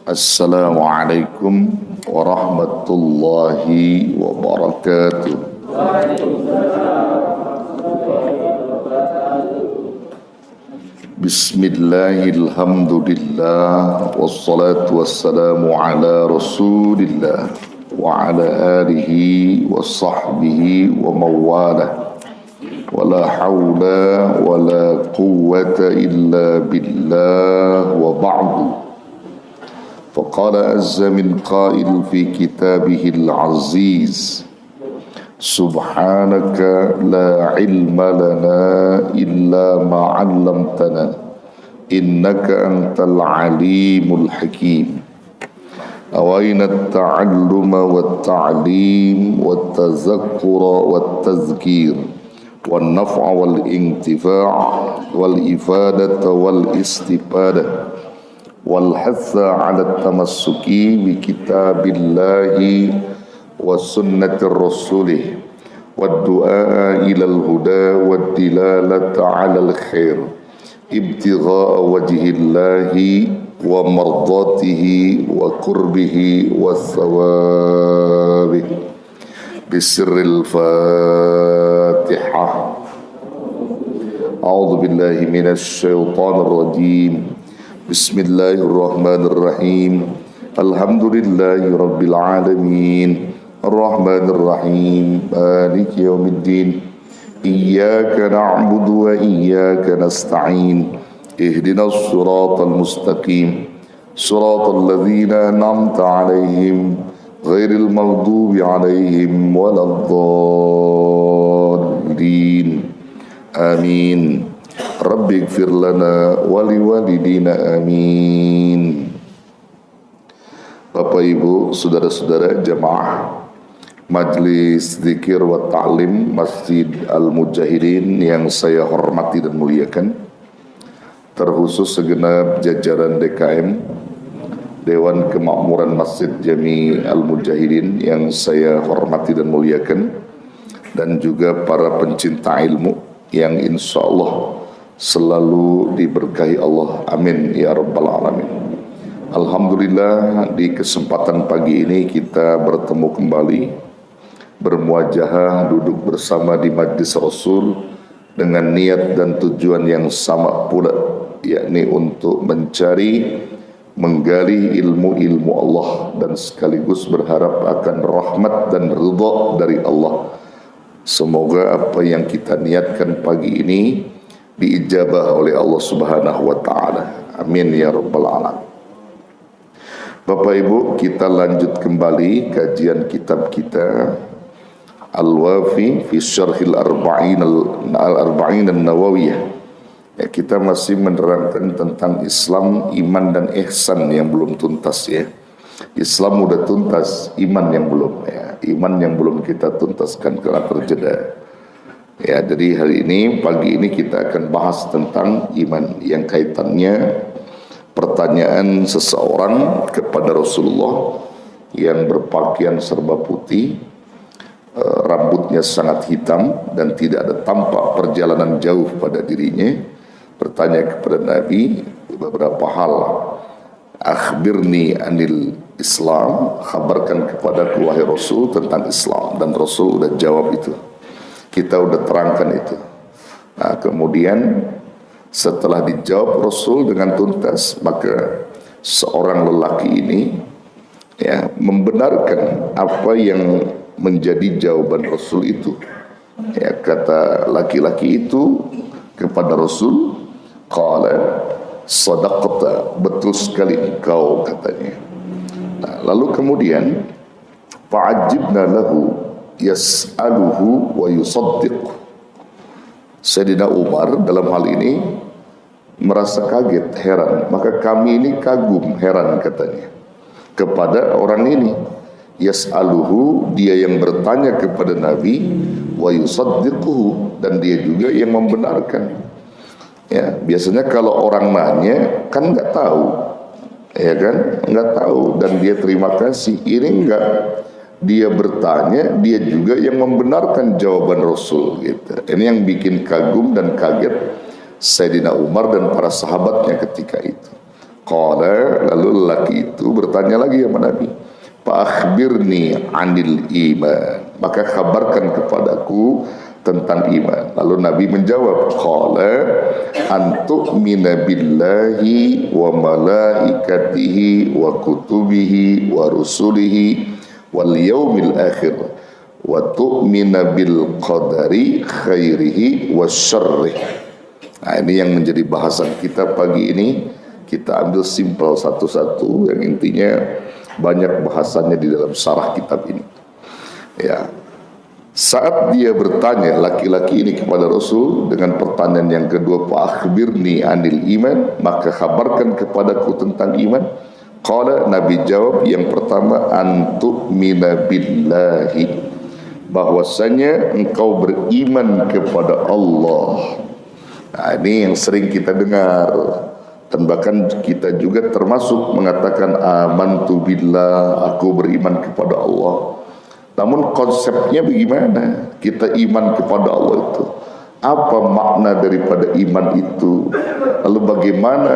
Assalamualaikum warahmatullahi wabarakatuh. Bismillahirrahmanirrahim. Wassalatu wassalamu ala rasulillah wa ala alihi wa sahbihi wa mawalah. Wala hawla wala quwwata illa billah wa ba'du. فقال عز من قائل في كتابه العزيز سبحانك لا علم لنا إلا ما علمتنا إنك أنت العليم الحكيم أوين التعلم والتعليم والتذكر والتذكير والنفع والانتفاع والإفادة والاستفادة والحث على التمسك بكتاب الله وسنة الرسول والدعاء إلى الهدى والدلالة على الخير ابتغاء وجه الله ومرضاته وقربه والثواب بسر الفاتحة. أعوذ بالله من الشيطان الرجيم. Bismillahirrahmanirrahim. Alhamdulillahi rabbil alamin. Arrahmanirrahim. Maliki yaumiddin. Iyyaka na'budu wa iyyaka nasta'in. Ihdinas siratal mustaqim. Siratal ladzina an'amta 'alaihim ghairil maghdubi 'alaihim waladdallin. Amin. Rabbi gfir lana wali walidina amin. Bapak Ibu, saudara-saudara jamaah Majlis Zikir wa Ta'lim Masjid Al-Mujahidin yang saya hormati dan muliakan, terkhusus segenap jajaran DKM Dewan Kemakmuran Masjid Jami Al-Mujahidin yang saya hormati dan muliakan, dan juga para pencinta ilmu yang insya Allah selalu diberkahi Allah, amin ya rabbal alamin. Alhamdulillah, di kesempatan pagi ini kita bertemu kembali, bermuajahah, duduk bersama di majlis Rasul dengan niat dan tujuan yang sama pula, yakni untuk mencari, menggali ilmu-ilmu Allah dan sekaligus berharap akan rahmat dan ridha dari Allah. Semoga apa yang kita niatkan pagi ini diijabah oleh Allah Subhanahu wa taala. Amin ya rabbal alamin. Bapak Ibu, kita lanjut kembali kajian kitab kita Al-Wafi fi Syarhil Arba'in An-Nawawiyah. Ya, kita masih menerangkan tentang Islam, iman dan ihsan yang belum tuntas ya. Islam udah tuntas, iman yang belum ya. Iman yang belum kita tuntaskan karena terjeda. Ya, jadi hari ini, pagi ini kita akan bahas tentang iman yang kaitannya pertanyaan seseorang kepada Rasulullah yang berpakaian serba putih, rambutnya sangat hitam dan tidak ada tampak perjalanan jauh pada dirinya, bertanya kepada Nabi beberapa hal. Akhbirni anil Islam, khabarkan kepadaku wahai Rasul tentang Islam. Dan Rasul sudah jawab itu. Kita udah terangkan itu. Nah, kemudian setelah dijawab Rasul dengan tuntas, maka seorang lelaki ini ya membenarkan apa yang menjadi jawaban Rasul itu. Ya, kata laki-laki itu kepada Rasul, qala sadaqta, betul sekali engkau, katanya. Nah, lalu kemudian fa'ajibna lahu yas'aluhu wa yusaddiq. Sayyidina Umar dalam hal ini merasa kaget, heran. Maka kami ini kagum, heran, katanya, kepada orang ini. Yas'aluhu, dia yang bertanya kepada Nabi, wa yusaddiquhu, dan dia juga yang membenarkan. Ya, biasanya kalau orang nanya kan nggak tahu, ya kan, nggak tahu, dan dia terima kasih. Ini enggak, dia bertanya, dia juga yang membenarkan jawaban Rasul, gitu. Ini yang bikin kagum dan kaget Sayyidina Umar dan para sahabatnya ketika itu. Qala, lalu lelaki itu bertanya lagi sama Nabi, fa'akhbirni anil iman, maka kabarkan kepadaku tentang iman. Lalu Nabi menjawab, qala antu'mina billahi wa malaikatihi wa kutubihi wa rusulihi wal yaumil akhir wa tu'mina bil qadari khairihi wa syarrih. Nah, ini yang menjadi bahasan kita pagi ini. Kita ambil simpel satu-satu, yang intinya banyak bahasannya di dalam syarah kitab ini. Ya, saat dia bertanya laki-laki ini kepada Rasul dengan pertanyaan yang kedua, fa'akhbirni anil iman, maka kabarkan kepadaku tentang iman. Qala, Nabi jawab yang pertama, antu'mina billahi, bahwasanya engkau beriman kepada Allah. Nah, ini yang sering kita dengar, dan bahkan kita juga termasuk mengatakan amantu billah, aku beriman kepada Allah. Namun konsepnya bagaimana kita iman kepada Allah itu? Apa makna daripada iman itu? Lalu bagaimana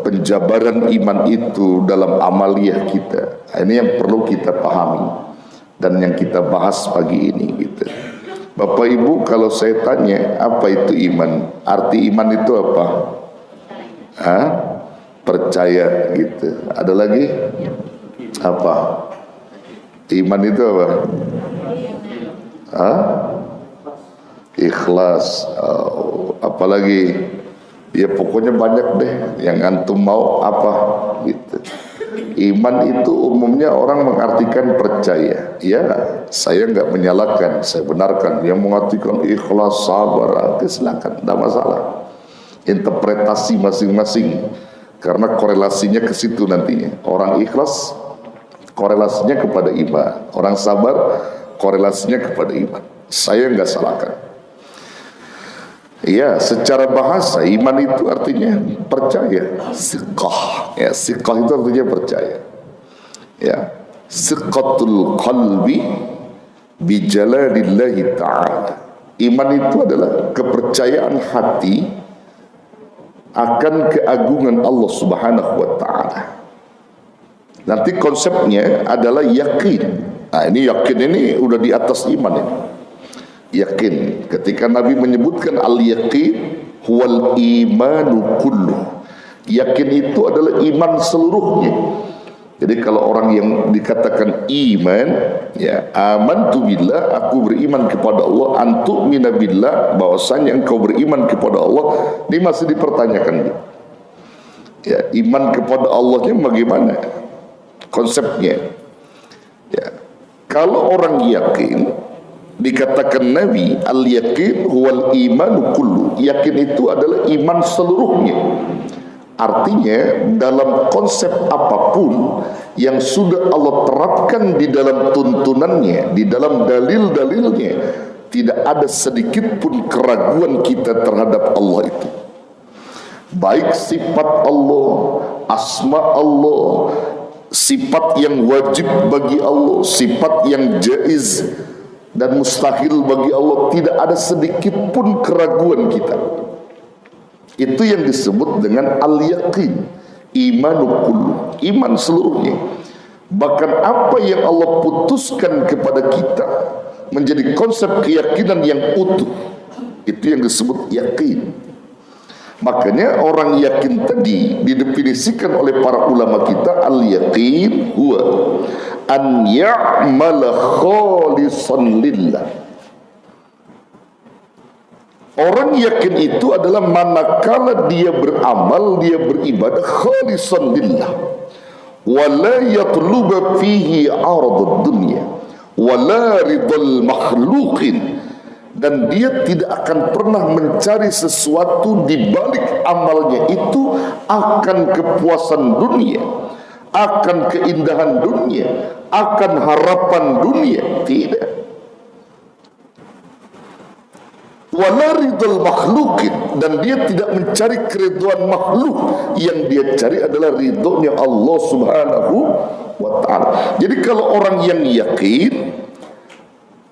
penjabaran iman itu dalam amaliyah kita? Nah, ini yang perlu kita pahami dan yang kita bahas pagi ini, gitu. Bapak Ibu, kalau saya tanya apa itu iman, arti iman itu apa? Percaya, gitu. Ada lagi? Apa? Iman itu apa? Ikhlas. Apalagi? Ya pokoknya banyak deh. Yang antum mau apa? Gitu. Iman itu umumnya orang mengartikan percaya. Ya, saya nggak menyalahkan, saya benarkan. Yang mengartikan ikhlas, sabar, silakan, tidak masalah. Interpretasi masing-masing, karena korelasinya ke situ nantinya. Orang ikhlas korelasinya kepada iman, orang sabar korelasinya kepada iman. Saya nggak salahkan. Ya, secara bahasa iman itu artinya percaya. Siqah, ya, siqah itu artinya percaya. Ya, siqatul qalbi bi jalalillahi ta'ala. Iman itu adalah kepercayaan hati akan keagungan Allah Subhanahu wa ta'ala. Nanti konsepnya adalah yakin. Nah, ini yakin ini udah di atas iman ini. Yakin. Ketika Nabi menyebutkan al-yaqin huwal imanu kullu. Yakin itu adalah iman seluruhnya. Jadi kalau orang yang dikatakan iman, ya, amantu billah, aku beriman kepada Allah, antu'mina billah, bahwasanya engkau beriman kepada Allah, ini masih dipertanyakan. Ya, iman kepada Allahnya bagaimana? Konsepnya. Ya. Kalau orang yakin, dikatakan Nabi, al-yaqin huwal imanu kullu. Yakin itu adalah iman seluruhnya. Artinya dalam konsep apapun yang sudah Allah terapkan di dalam tuntunannya, di dalam dalil-dalilnya, tidak ada sedikit pun keraguan kita terhadap Allah itu. Baik sifat Allah, asma Allah, sifat yang wajib bagi Allah, sifat yang jaiz dan mustahil bagi Allah, tidak ada sedikit pun keraguan kita. Itu yang disebut dengan al-yaqin, imanu kullu, iman seluruhnya. Bahkan apa yang Allah putuskan kepada kita menjadi konsep keyakinan yang utuh. Itu yang disebut yakin. Makanya orang yakin tadi didefinisikan oleh para ulama kita, al-yaqin huwa an ya'mala khalisan lillah. Orang yakin itu adalah manakala dia beramal, dia beribadah khalisan lillah, wala yatluba fihi aradud dunya wala ridal makhluqin, dan dia tidak akan pernah mencari sesuatu di balik amalnya itu akan kepuasan dunia, akan keindahan dunia, akan harapan dunia. Tidak. Wala ridal makhlukin, dan dia tidak mencari keriduan makhluk. Yang dia cari adalah ridhonya Allah subhanahu wa ta'ala. Jadi kalau orang yang yakin,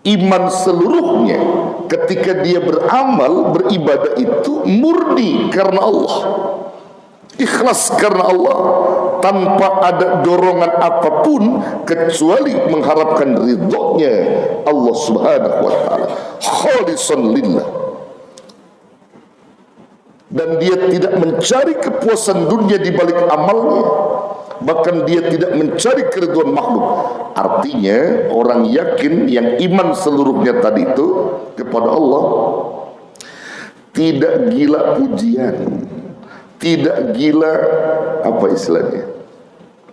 iman seluruhnya ketika dia beramal, beribadah itu murni karena Allah, ikhlas karena Allah, tanpa ada dorongan apapun kecuali mengharapkan ridhonya Allah subhanahu wa ta'ala, khalisan lillah. Dan dia tidak mencari kepuasan dunia di balik amalnya, bahkan dia tidak mencari keriduan makhluk. Artinya orang yakin yang iman seluruhnya tadi itu kepada Allah, tidak gila pujian, tidak gila apa istilahnya,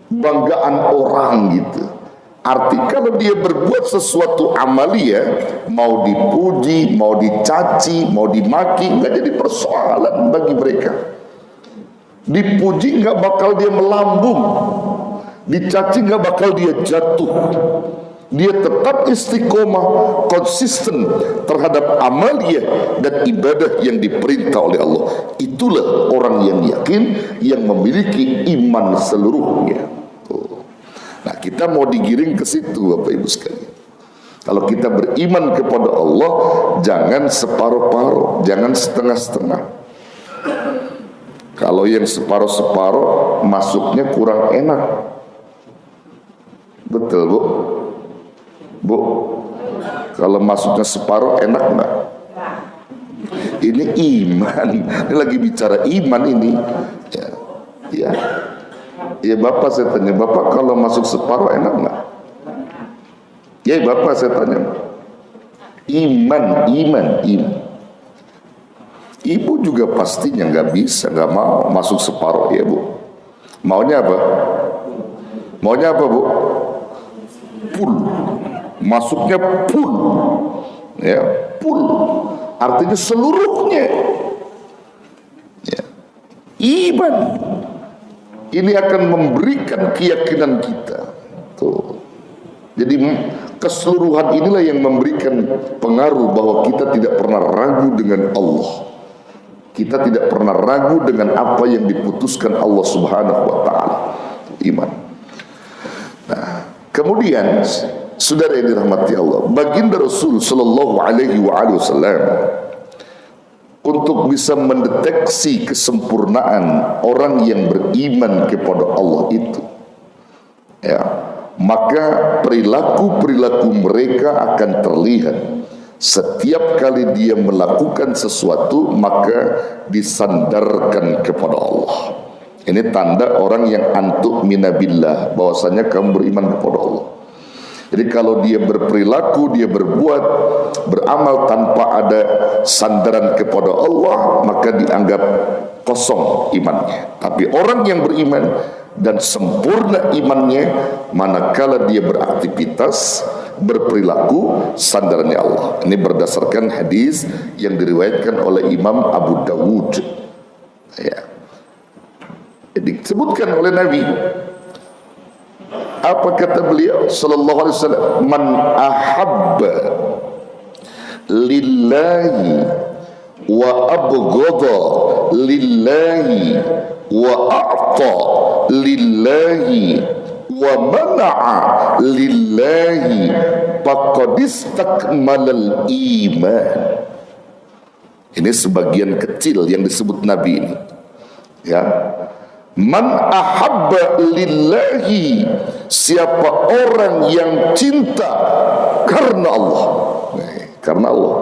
banggaan orang gitu. Arti kalau dia berbuat sesuatu amalia, mau dipuji, mau dicaci, mau dimaki, nggak jadi persoalan bagi mereka. Dipuji nggak bakal dia melambung, dicaci nggak bakal dia jatuh. Dia tetap istiqomah, konsisten terhadap amalia dan ibadah yang diperintah oleh Allah. Itulah orang yang yakin, yang memiliki iman seluruhnya. Nah, kita mau digiring ke situ, Bapak Ibu sekalian. Kalau kita beriman kepada Allah, jangan separuh-paruh, jangan setengah-setengah. Kalau yang separuh-separuh, masuknya kurang enak. Betul, Bu? Bu, kalau masuknya separuh enak nggak? Ini iman. Ini lagi bicara iman ini. Ya, ya. Ya Bapak saya tanya, Bapak kalau masuk separuh enak nggak? Ya Bapak saya tanya, iman. Ibu juga pastinya nggak bisa, nggak mau masuk separuh ya Bu. Maunya apa? Maunya apa Bu? Full. Masuknya full. Ya, full. Artinya seluruhnya. Ya. Iman. Ini akan memberikan keyakinan kita. Tuh. Jadi keseluruhan inilah yang memberikan pengaruh bahwa kita tidak pernah ragu dengan Allah. Kita tidak pernah ragu dengan apa yang diputuskan Allah subhanahu wa ta'ala. Iman. Nah, kemudian saudara yang dirahmati Allah, baginda Rasul sallallahu alaihi wasallam untuk bisa mendeteksi kesempurnaan orang yang beriman kepada Allah itu, ya, maka perilaku-perilaku mereka akan terlihat. Setiap kali dia melakukan sesuatu, maka disandarkan kepada Allah. Ini tanda orang yang antuk minabillah, bahwasanya kamu beriman kepada Allah. Jadi kalau dia berperilaku, dia berbuat, beramal tanpa ada sandaran kepada Allah, maka dianggap kosong imannya. Tapi orang yang beriman dan sempurna imannya, manakala dia beraktivitas, berperilaku, sandarannya Allah. Ini berdasarkan hadis yang diriwayatkan oleh Imam Abu Dawud. Ya. Jadi disebutkan oleh Nabi. Apa kata beliau sallallahu alaihi wasallam? Man ahabba lillahi wa abghada lillahi wa a'ta lillahi wa mana'a lillahi faqad istakmalal iman. Ini sebagian kecil yang disebut Nabi ini. Ya. Man ahabba lillahi, siapa orang yang cinta karena Allah. karena Allah.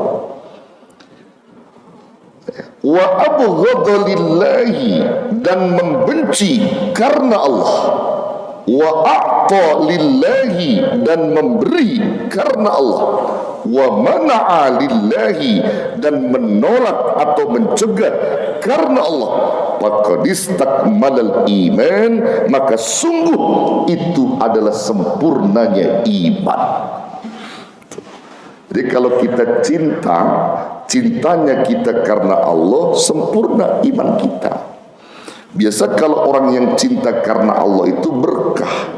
Wa abghadha lillahi, dan membenci karena Allah. Wa a'ta lillahi, dan memberi karena Allah. Wa mana'a lillahi, dan menolak atau mencegah karena Allah. Faqad istakmalal iman, maka sungguh itu adalah sempurnanya iman. Jadi kalau kita cinta, cintanya kita karena Allah, sempurna iman kita. Biasa kalau orang yang cinta karena Allah itu berkah.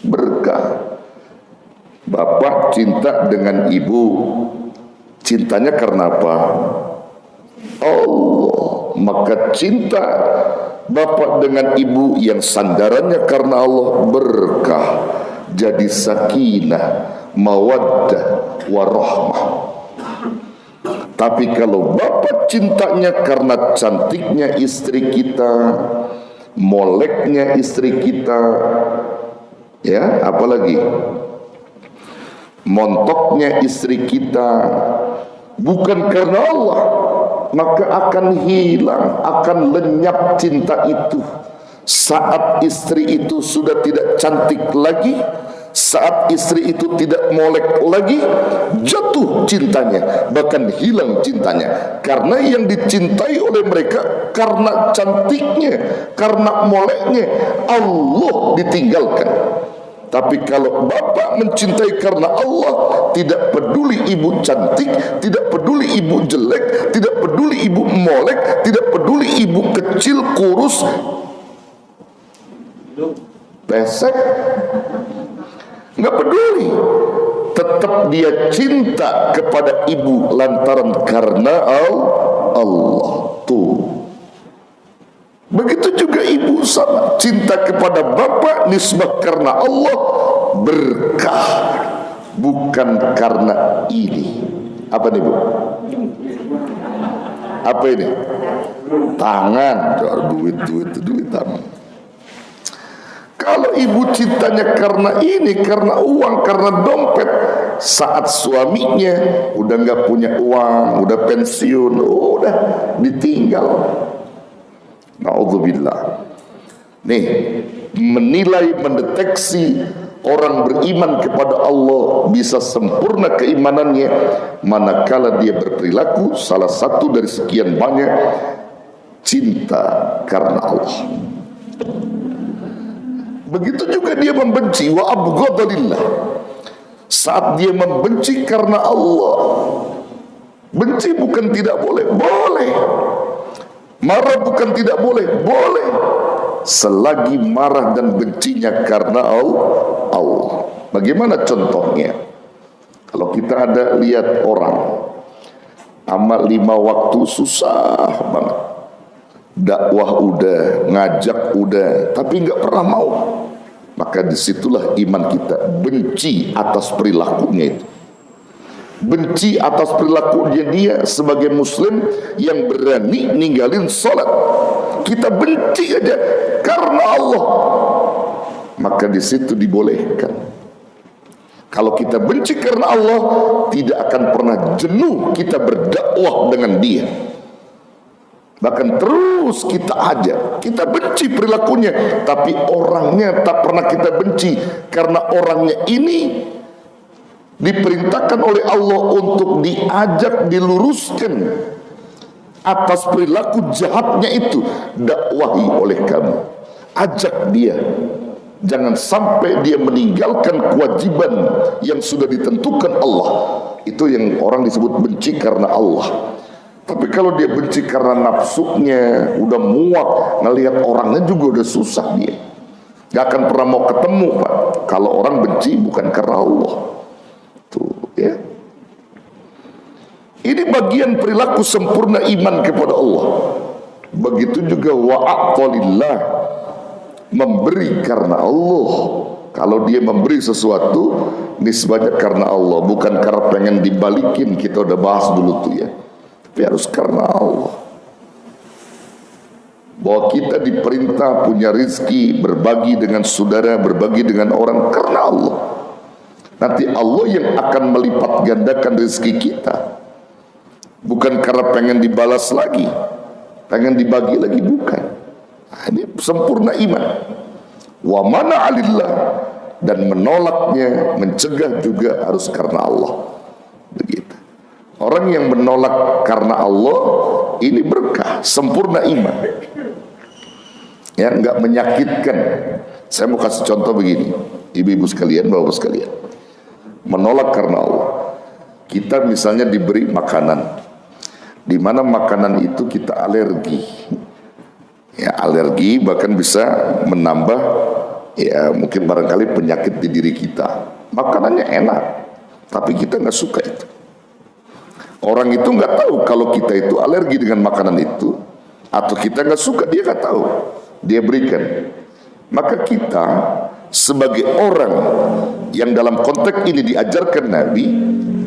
Berkah. Bapak cinta dengan ibu, cintanya karena apa? Allah. Maka cinta bapak dengan ibu yang sandarannya karena Allah, berkah. Jadi sakinah, mawaddah, warahmah. Tapi kalau bapak cintanya karena cantiknya istri kita, moleknya istri kita, ya, apalagi montoknya istri kita, bukan karena Allah, maka akan hilang, akan lenyap cinta itu. Saat istri itu sudah tidak cantik lagi, saat istri itu tidak molek lagi, jatuh cintanya, bahkan hilang cintanya. Karena yang dicintai oleh mereka karena cantiknya, karena moleknya, Allah ditinggalkan. Tapi kalau bapak mencintai karena Allah, tidak peduli ibu cantik, tidak peduli ibu jelek, tidak peduli ibu molek, tidak peduli ibu kecil, kurus, pesek, nggak peduli, tetap dia cinta kepada ibu lantaran karena Allah. Tuh, begitu juga ibu sama, cinta kepada bapak nisbah karena Allah, berkah, bukan karena ini. Apa nih, Bu? Apa ini? Tangan, duit tangan. Kalau ibu cintanya karena ini, karena uang, karena dompet, saat suaminya udah nggak punya uang, udah pensiun, udah ditinggal. Na'udzubillah. Nih, menilai, mendeteksi orang beriman kepada Allah bisa sempurna keimanannya manakala dia berperilaku salah satu dari sekian banyak cinta karena Allah. Begitu juga dia membenci, wa abghadha lillah. Saat dia membenci karena Allah, benci bukan tidak boleh, boleh. Marah bukan tidak boleh, boleh. Selagi marah dan bencinya karena Allah. Bagaimana contohnya? Kalau kita ada lihat orang amal 5 waktu susah banget, dakwah udah, ngajak udah, tapi nggak pernah mau, maka disitulah iman kita. Benci atas perilakunya itu, benci atas perilakunya dia sebagai muslim yang berani ninggalin sholat. Kita benci aja karena Allah, maka di situ dibolehkan. Kalau kita benci karena Allah, tidak akan pernah jenuh kita berdakwah dengan dia. Bahkan terus kita ajak, kita benci perilakunya, tapi orangnya tak pernah kita benci, karena orangnya ini diperintahkan oleh Allah untuk diajak, diluruskan atas perilaku jahatnya itu. Dakwahi oleh kamu, ajak dia, jangan sampai dia meninggalkan kewajiban yang sudah ditentukan Allah. Itu yang orang disebut benci karena Allah. Tapi kalau dia benci karena nafsunya, udah muak ngelihat orangnya juga udah susah, dia gak akan pernah mau ketemu, Pak. Kalau orang benci bukan karena Allah. Tuh, ya. Ini bagian perilaku sempurna iman kepada Allah. Begitu juga wa'ata lillah, memberi karena Allah. Kalau dia memberi sesuatu, nisbahnya karena Allah, bukan karena pengen dibalikin. Kita udah bahas dulu tuh ya. Tapi harus karena Allah. Bahwa kita diperintah punya rizki, berbagi dengan saudara, berbagi dengan orang karena Allah. Nanti Allah yang akan melipat gandakan rezeki kita. Bukan karena pengen dibalas lagi, pengen dibagi lagi, bukan. Nah, ini sempurna iman. Wa mana alillah, dan menolaknya, mencegah juga harus karena Allah. Begitu. Orang yang menolak karena Allah ini berkah, sempurna iman. Ya, enggak menyakitkan. Saya mau kasih contoh begini, ibu-ibu sekalian, bapak sekalian. Menolak karena Allah. Kita misalnya diberi makanan, di mana makanan itu kita alergi. Ya, alergi bahkan bisa menambah ya mungkin barangkali penyakit di diri kita. Makanannya enak, tapi kita nggak suka itu. Orang itu nggak tahu kalau kita itu alergi dengan makanan itu, atau kita nggak suka, dia nggak tahu. Dia berikan. Maka kita sebagai orang yang dalam konteks ini diajarkan Nabi,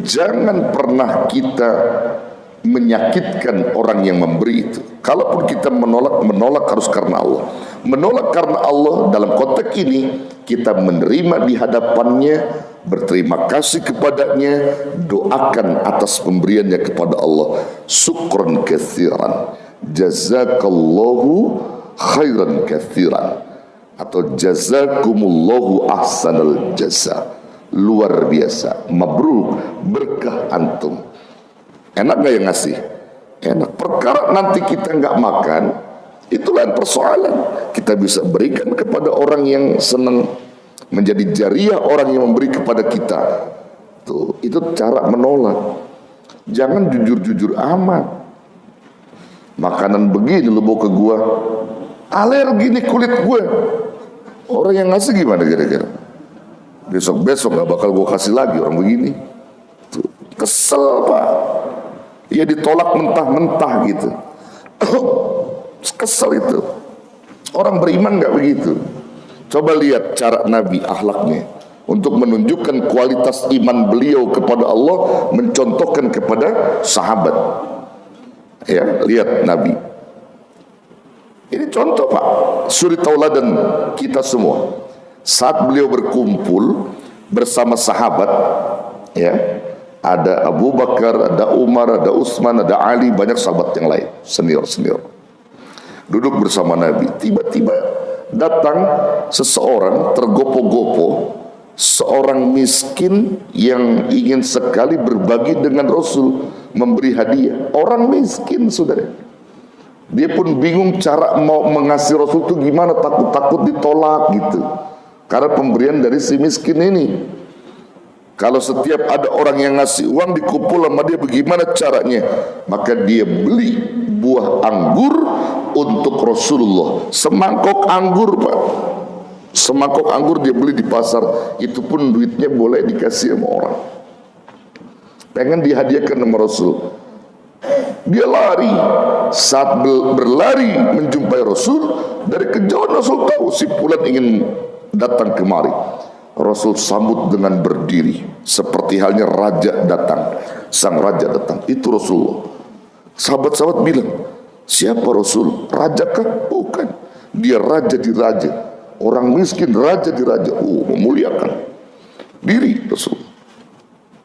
jangan pernah kita menyakitkan orang yang memberi itu. Kalaupun kita menolak harus karena Allah. Menolak karena Allah dalam konteks ini, kita menerima di hadapannya, berterima kasih kepadanya, doakan atas pemberiannya kepada Allah. Syukran katsiran, jazakallahu khairan katsiran, atau jazakumullahu ahsanal jaza, luar biasa, mabruk, berkah antum. Enak gak yang ngasih? Enak. Perkara nanti kita nggak makan, itu lain persoalan. Kita bisa berikan kepada orang yang senang, menjadi jariah orang yang memberi kepada kita. Tuh, itu cara menolak. Jangan jujur-jujur amat. Makanan begini lu bawa ke gua, alergi nih kulit gue. Orang yang ngasih gimana kira-kira? Besok-besok gak bakal gua kasih lagi orang begini. Tuh, kesel pak. Ya ditolak mentah-mentah gitu. Kesel itu. Orang beriman gak begitu. Coba lihat cara Nabi, akhlaknya, untuk menunjukkan kualitas iman beliau kepada Allah, mencontohkan kepada sahabat. Ya, lihat Nabi. Ini contoh pak, suri tauladan kita semua. Saat beliau berkumpul bersama sahabat, ya, ada Abu Bakar, ada Umar, ada Utsman, ada Ali, banyak sahabat yang lain, senior-senior. Duduk bersama Nabi. Tiba-tiba datang seseorang tergopo-gopo, seorang miskin yang ingin sekali berbagi dengan Rasul, memberi hadiah. Orang miskin, saudara. Dia pun bingung cara mau mengasih Rasul itu gimana, takut-takut ditolak gitu. Karena pemberian dari si miskin ini. Kalau setiap ada orang yang ngasih uang dikumpul sama dia, bagaimana caranya? Maka dia beli buah anggur untuk Rasulullah. Semangkok anggur pak. Semangkok anggur dia beli di pasar. Itu pun duitnya boleh dikasih sama orang. Pengen dihadiahkan sama Rasul. Dia lari. Saat berlari menjumpai Rasul, dari kejauhan Rasul tahu si Fulan ingin datang kemari. Rasul sambut dengan berdiri, seperti halnya raja datang. Sang raja datang, itu Rasulullah. Sahabat-sahabat bilang, siapa Rasul? Raja kah? Bukan. Dia raja di raja. Orang miskin raja di raja. Memuliakan diri Rasul.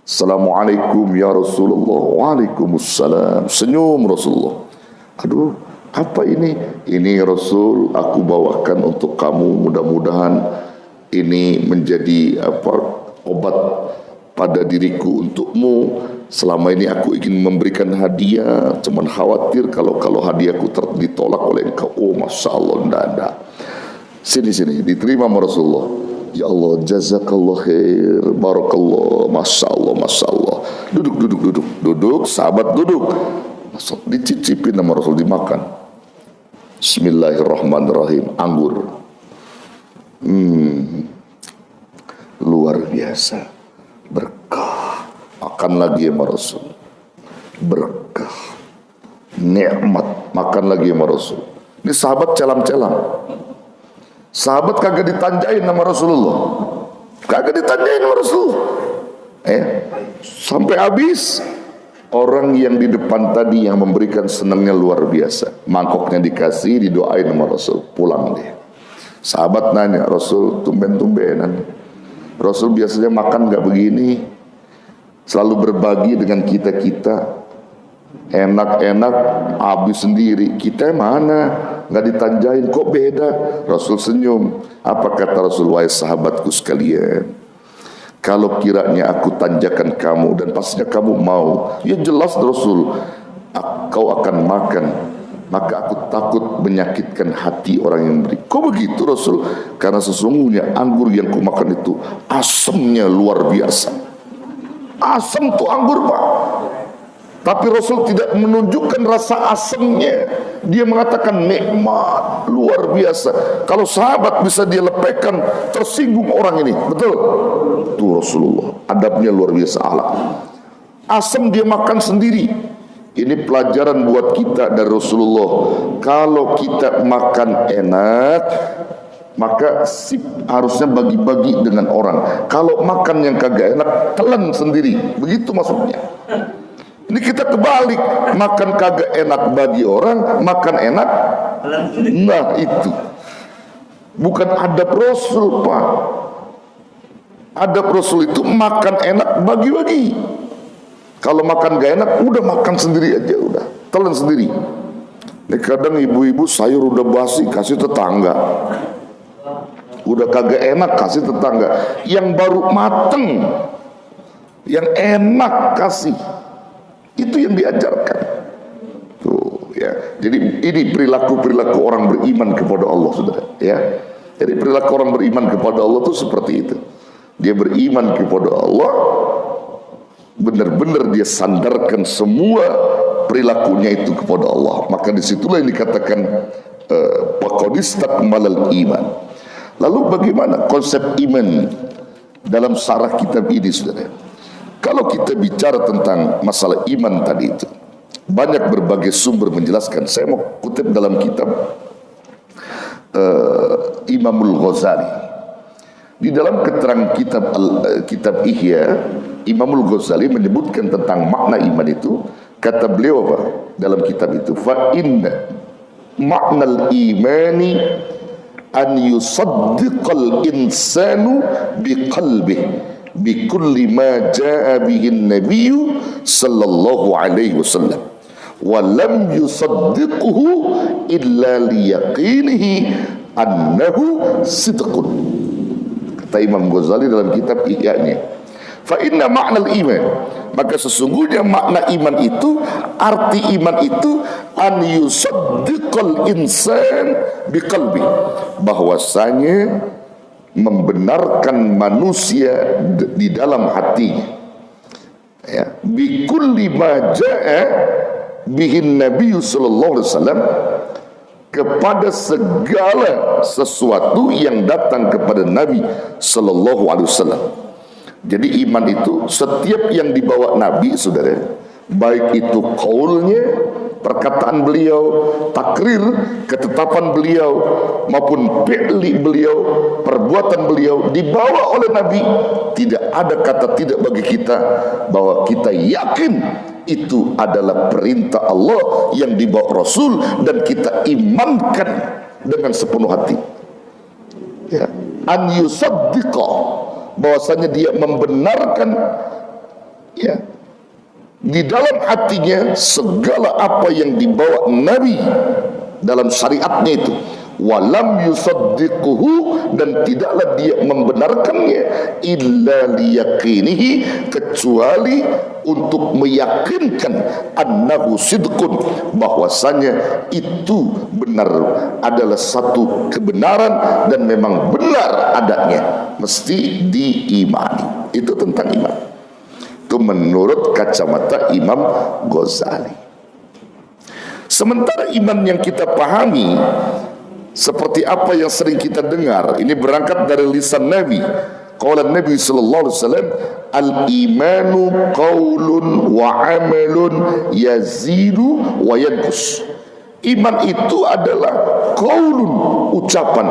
Assalamualaikum ya Rasulullah. Waalaikumsalam. Senyum Rasulullah. Aduh, apa ini? Ini Rasul, aku bawakan untuk kamu, mudah-mudahan ini menjadi obat pada diriku untukmu. Selama ini aku ingin memberikan hadiah, cuman khawatir kalau hadiahku ditolak oleh engkau. Oh, masya Allah, ndak. Sini, diterima sama Rasulullah. Ya Allah, jazakallah khair, barakallah, masya Allah. Duduk, sahabat duduk. Dicicipin sama Rasul, dimakan. Bismillahirrahmanirrahim, anggur. Luar biasa, berkah. Makan lagi sama Rasul, berkah, nikmat. Makan lagi sama Rasul. Ini sahabat celam-celam. Sahabat kagak ditanjain sama Rasulullah, kagak ditanjain sama Rasulullah. Sampai habis. Orang yang di depan tadi yang memberikan senangnya luar biasa. Mangkoknya dikasih, didoain sama Rasul, pulang dia. Sahabat nanya, Rasul tumben-tumbenan, Rasul biasanya makan nggak begini, selalu berbagi dengan kita-kita. Enak-enak habis sendiri. Kita mana? Nggak ditanjain, kok beda? Rasul senyum. Apa kata Rasul? Wahai sahabatku sekalian, kalau kiranya aku tanjakan kamu dan pastinya kamu mau, ya jelas Rasul, kau akan makan, maka aku takut menyakitkan hati orang yang beri. Kok begitu Rasul? Karena sesungguhnya anggur yang kumakan itu asamnya luar biasa. Asam tuh anggur, Pak. Tapi Rasul tidak menunjukkan rasa asamnya. Dia mengatakan nikmat luar biasa. Kalau sahabat bisa dia lepaskan, tersinggung orang ini. Betul? Itu Rasulullah. Adabnya luar biasa alam. Asam dia makan sendiri. Ini pelajaran buat kita dari Rasulullah. Kalau kita makan enak, maka sip harusnya bagi-bagi dengan orang. Kalau makan yang kagak enak, telan sendiri. Begitu maksudnya. Ini kita kebalik, makan kagak enak bagi orang, makan enak. Nah itu bukan adab Rasul, Pak. Adab Rasul itu makan enak bagi-bagi. Kalau makan gak enak, udah makan sendiri aja, udah telan sendiri. Ini kadang ibu-ibu sayur udah basi kasih tetangga, udah kagak enak kasih tetangga. Yang baru mateng, yang enak kasih. Itu yang diajarkan. Tuh, ya. Jadi ini perilaku orang beriman kepada Allah, saudara. Ya. Jadi perilaku orang beriman kepada Allah itu seperti itu. Dia beriman kepada Allah, benar-benar dia sandarkan semua perilakunya itu kepada Allah. Maka disitulah yang dikatakan faqadistakmalal iman. Lalu bagaimana konsep iman dalam syarah kitab ini, saudara? Kalau kita bicara tentang masalah iman tadi itu, banyak berbagai sumber menjelaskan. Saya mau kutip dalam kitab Imamul Ghazali. Di dalam keterangan kitab Ihya, Imamul Ghazali menyebutkan tentang makna iman itu. Kata beliau apa dalam kitab itu? Fa inna ma'nal imani an yusaddiqal insanu biqalbihi bikulli ma jaa bihi an-nabiy sallallahu alaihi wasallam wa lam yusaddiquhu illa liyaqinihi annahu sidqun. Kata Imam Ghazali dalam kitab Ihya-nya, fa inna ma'nal iman, maka sesungguhnya makna iman itu, arti iman itu an yusaddiqal insan biqalbi, bahwasanya membenarkan manusia di dalam hatinya, ya, bikulli ma jaa bihin Nabi sallallahu alaihi wasallam, kepada segala sesuatu yang datang kepada Nabi sallallahu alaihi wasallam. Jadi iman itu setiap yang dibawa Nabi, saudara, baik itu qaulnya, perkataan beliau, takrir, ketetapan beliau, maupun fi'li beliau, perbuatan beliau dibawa oleh Nabi. Tidak ada kata tidak bagi kita, bahwa kita yakin itu adalah perintah Allah yang dibawa Rasul, dan kita imankan dengan sepenuh hati. Ya. An yusaddiqa, bahwasanya dia membenarkan, ya, di dalam hatinya segala apa yang dibawa Nabi dalam syariatnya itu. Walam yusaddiquhu, dan tidaklah dia membenarkannya illa liyaqinihi, kecuali untuk meyakinkan annahu sidqun, bahwasanya itu benar, adalah satu kebenaran dan memang benar adanya, mesti diimani. Itu tentang iman. Itu menurut kacamata Imam Ghazali. Sementara iman yang kita pahami seperti apa yang sering kita dengar, ini berangkat dari lisan Nabi. Qala Nabi sallallahu alaihi wasallam, al-imanu qaulun wa amalun yazidu wa yanqus. Iman itu adalah qaulun, ucapan.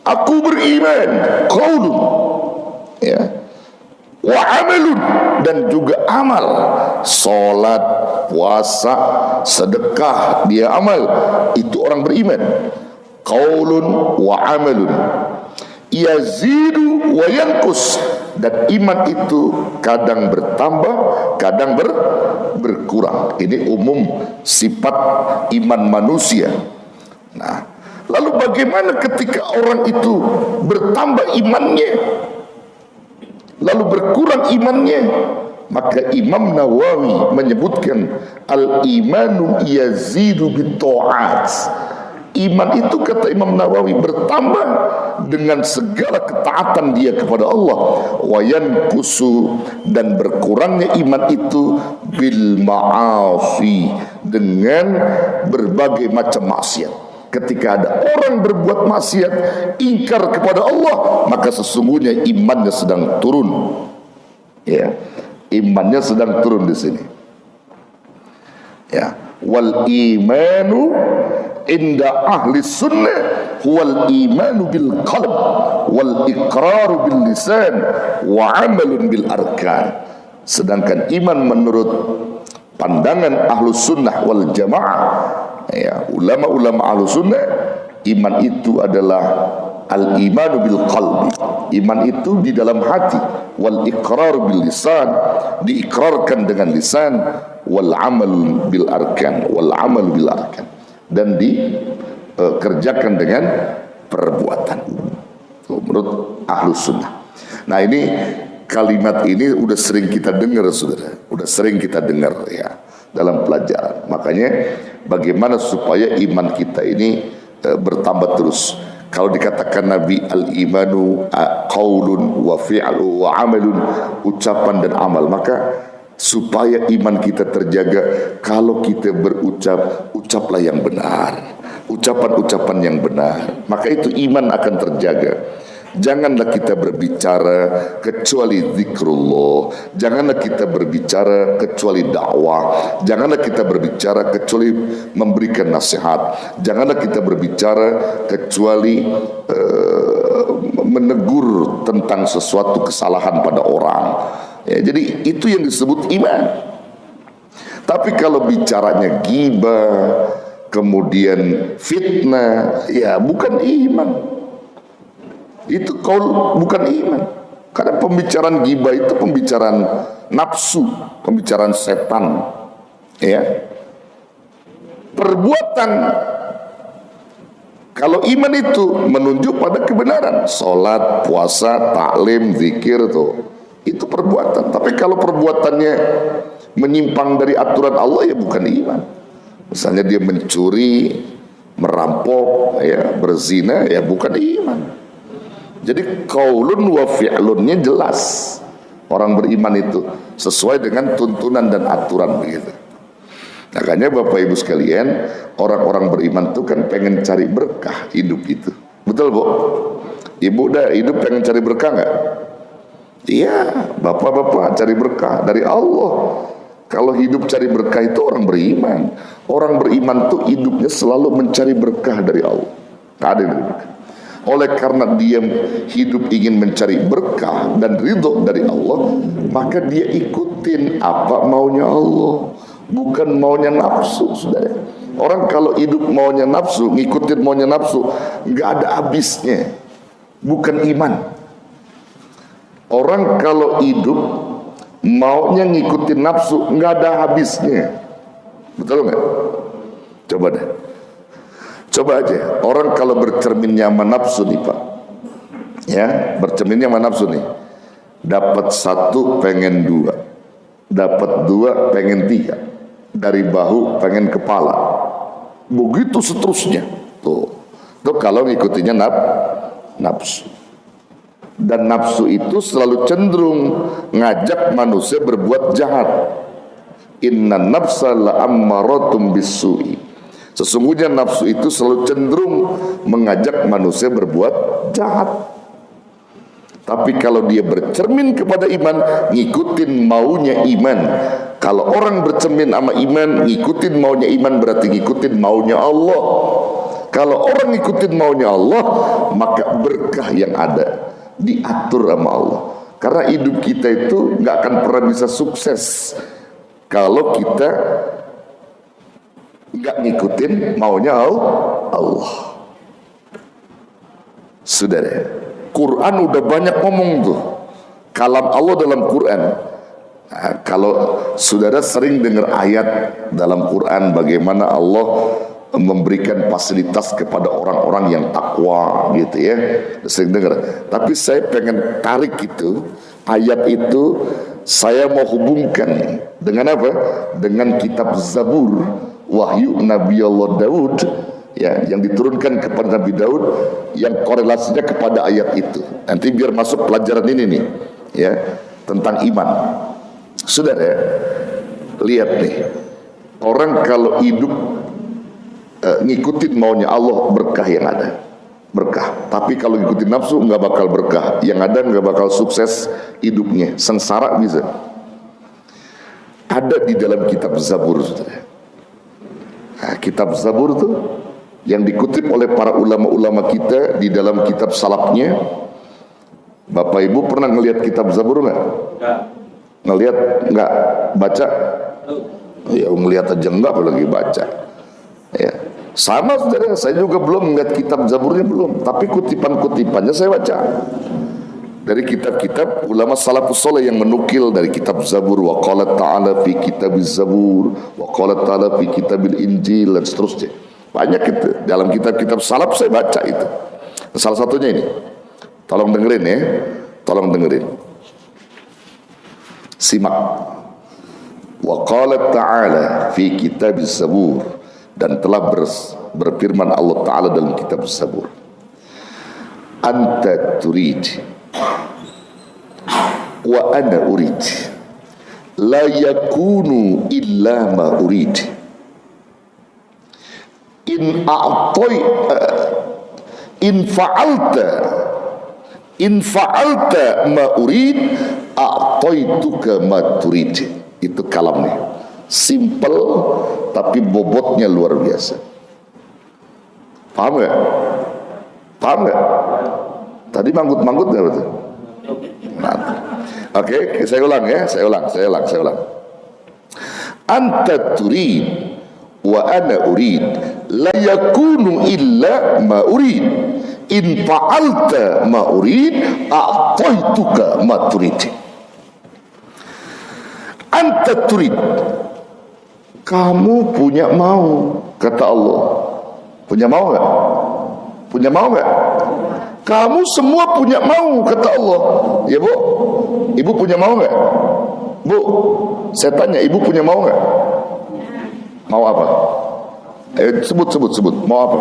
Aku beriman, qaulun, ya. Wa amalun, dan juga amal. Salat, puasa, sedekah, dia amal. Itu orang beriman. Qaulun wa amalun yazidu wa yanqus, dan iman itu kadang bertambah, kadang berkurang. Ini umum sifat iman manusia. Nah, lalu bagaimana ketika orang itu bertambah imannya, lalu berkurang imannya? Maka Imam Nawawi menyebutkan al-imanu yazidu bit-ta'at. Iman itu, kata Imam Nawawi, bertambah dengan segala ketaatan dia kepada Allah. Wa yanqusu, dan berkurangnya iman itu bil ma'asi, dengan berbagai macam maksiat. Ketika ada orang berbuat maksiat, ingkar kepada Allah, maka sesungguhnya imannya sedang turun. Ya, imannya sedang turun di sini. Ya, wal imanu inda ahli sunnah huwal imanu bil qalb wal iqraru bil lisan wa amalun bil arkan. Sedangkan iman menurut pandangan ahlu sunnah wal jamaah, ya, ulama-ulama ahlu sunnah, iman itu adalah al-imanu bil qalbi, iman itu di dalam hati, wal iqrar bil lisan, diikrarkan dengan lisan, wal amal bil arkan, wal amal bil arkan, dan dikerjakan dengan perbuatan. Menurut ahlu sunnah. Nah, ini kalimat ini udah sering kita dengar, saudara, udah sering kita dengar ya dalam pelajaran. Makanya bagaimana supaya iman kita ini bertambah terus. Kalau dikatakan Nabi al-imanu qaulun wa fi'lu wa amalun, ucapan dan amal, maka supaya iman kita terjaga, kalau kita berucap, ucaplah yang benar, ucapan-ucapan yang benar, maka itu iman akan terjaga. Janganlah kita berbicara kecuali zikrullah, janganlah kita berbicara kecuali dakwah, janganlah kita berbicara kecuali memberikan nasihat, janganlah kita berbicara kecuali menegur tentang sesuatu kesalahan pada orang. Ya, jadi itu yang disebut iman. Tapi kalau bicaranya ghibah, kemudian fitnah, ya bukan iman. Itu qaul, bukan iman. Karena pembicaraan ghibah itu pembicaraan nafsu, pembicaraan setan. Ya. Perbuatan, kalau iman itu menunjuk pada kebenaran, salat, puasa, taklim, zikir tuh, itu perbuatan. Tapi kalau perbuatannya menyimpang dari aturan Allah, ya bukan iman. Misalnya dia mencuri, merampok, ya, berzina, ya bukan iman. Jadi qaulun wa fi'lunnya jelas. Orang beriman itu sesuai dengan tuntunan dan aturan begitu. Makanya Bapak Ibu sekalian, orang-orang beriman itu kan pengen cari berkah hidup itu. Betul, Bu? Ibu dah hidup pengen cari berkah enggak? Iya, bapak-bapak cari berkah dari Allah. Kalau hidup cari berkah itu orang beriman. Orang beriman itu hidupnya selalu mencari berkah dari Allah. Tidak ada yang dari berkah. Oleh karena dia hidup ingin mencari berkah dan ridho dari Allah, maka dia ikutin apa maunya Allah, bukan maunya nafsu, saudara. Orang kalau hidup maunya nafsu, ngikutin maunya nafsu, nggak ada habisnya, bukan iman. Orang kalau hidup maunya ngikutin nafsu, nggak ada habisnya, betul nggak? Coba deh. Coba aja, orang kalau bercerminnya sama nafsu nih Pak, ya, bercerminnya sama nafsu nih, dapat satu pengen dua, dapat dua pengen tiga, dari bahu pengen kepala, begitu seterusnya. Tuh kalau ngikutinya nafsu. Dan nafsu itu selalu cenderung ngajak manusia berbuat jahat. Inna nafsa la'ammaratum bis-su'i. Sesungguhnya nafsu itu selalu cenderung mengajak manusia berbuat jahat. Tapi kalau dia bercermin kepada iman, ngikutin maunya iman. Kalau orang bercermin sama iman, ngikutin maunya iman, berarti ngikutin maunya Allah. Kalau orang ngikutin maunya Allah, maka berkah yang ada diatur sama Allah. Karena hidup kita itu gak akan pernah bisa sukses kalau kita nggak ngikutin maunya Allah. Saudara, Quran udah banyak ngomong tuh, kalam Allah dalam Quran. Nah, kalau saudara sering dengar ayat dalam Quran bagaimana Allah memberikan fasilitas kepada orang-orang yang takwa gitu ya, sering dengar. Tapi saya pengen tarik itu ayat itu, saya mau hubungkan dengan apa? Dengan kitab Zabur, wahyu Nabi Allah Daud ya, yang diturunkan kepada Nabi Daud, yang korelasinya kepada ayat itu. Nanti biar masuk pelajaran ini nih ya, tentang iman. Saudara, lihat nih, orang kalau hidup ngikutin maunya Allah, berkah yang ada, berkah. Tapi kalau ngikutin nafsu nggak bakal berkah, yang ada nggak bakal sukses hidupnya, sengsara bisa. Ada di dalam kitab Zabur, saudara. Nah, kitab Zabur tuh yang dikutip oleh para ulama-ulama kita di dalam kitab salafnya. Bapak Ibu pernah ngelihat kitab Zabur nggak? Ngelihat nggak? Baca? Ya ngelihat aja enggak, apalagi baca. Ya, sama saudara, saya juga belum ngelihat kitab Zaburnya belum, tapi kutipan-kutipannya saya baca dari kitab-kitab ulama salafus saleh yang menukil dari kitab Zabur. Wa qala ta'ala fi kitabiz Zabur, wa qala ta'ala fi kitabil Injil, dan seterusnya. Banyak itu dalam kitab-kitab salaf saya baca itu. Salah satunya ini, tolong dengerin ya, tolong dengerin. Simak. Wa qala ta'ala fi kitabiz Zabur, dan telah berfirman Allah Ta'ala dalam kitab Zabur, anta turid wa ana urid, la yakunu illa ma urid, in fa'alta ma urid a'taituka ma turid. Itu kalamnya simple tapi bobotnya luar biasa. Paham gak? Paham gak? Tadi manggut-manggut gak betul? Nah, oke, saya ulang ya, saya ulang. Anta turid wa ana urid, la yakunu illa ma urid, in fa'alta ma urid a'taituka ma turid. Anta turid, kamu punya mau, kata Allah. Punya mau gak? Punya mau gak? Kamu semua punya mau, kata Allah. Ya Bu, Ibu punya mau gak? Bu, saya tanya, Ibu punya mau gak? Mau apa? Ayo sebut, mau apa?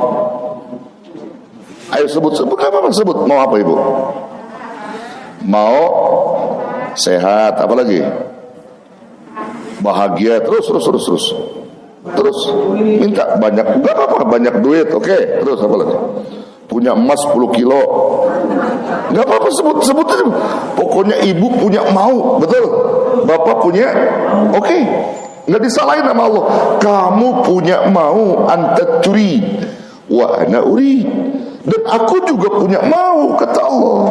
Ayo sebut, apa sebut? Mau apa Ibu? Mau sehat, apa lagi? Bahagia, terus minta banyak, enggak apa-apa, banyak duit, oke. Terus apa lagi? Punya emas 10 kilo, enggak apa-apa, sebut aja. Pokoknya ibu punya mau, betul. Bapak punya, oke. Enggak disalahin sama Allah. Kamu punya mau, anta turid wa ana urid, dan aku juga punya mau, kata Allah.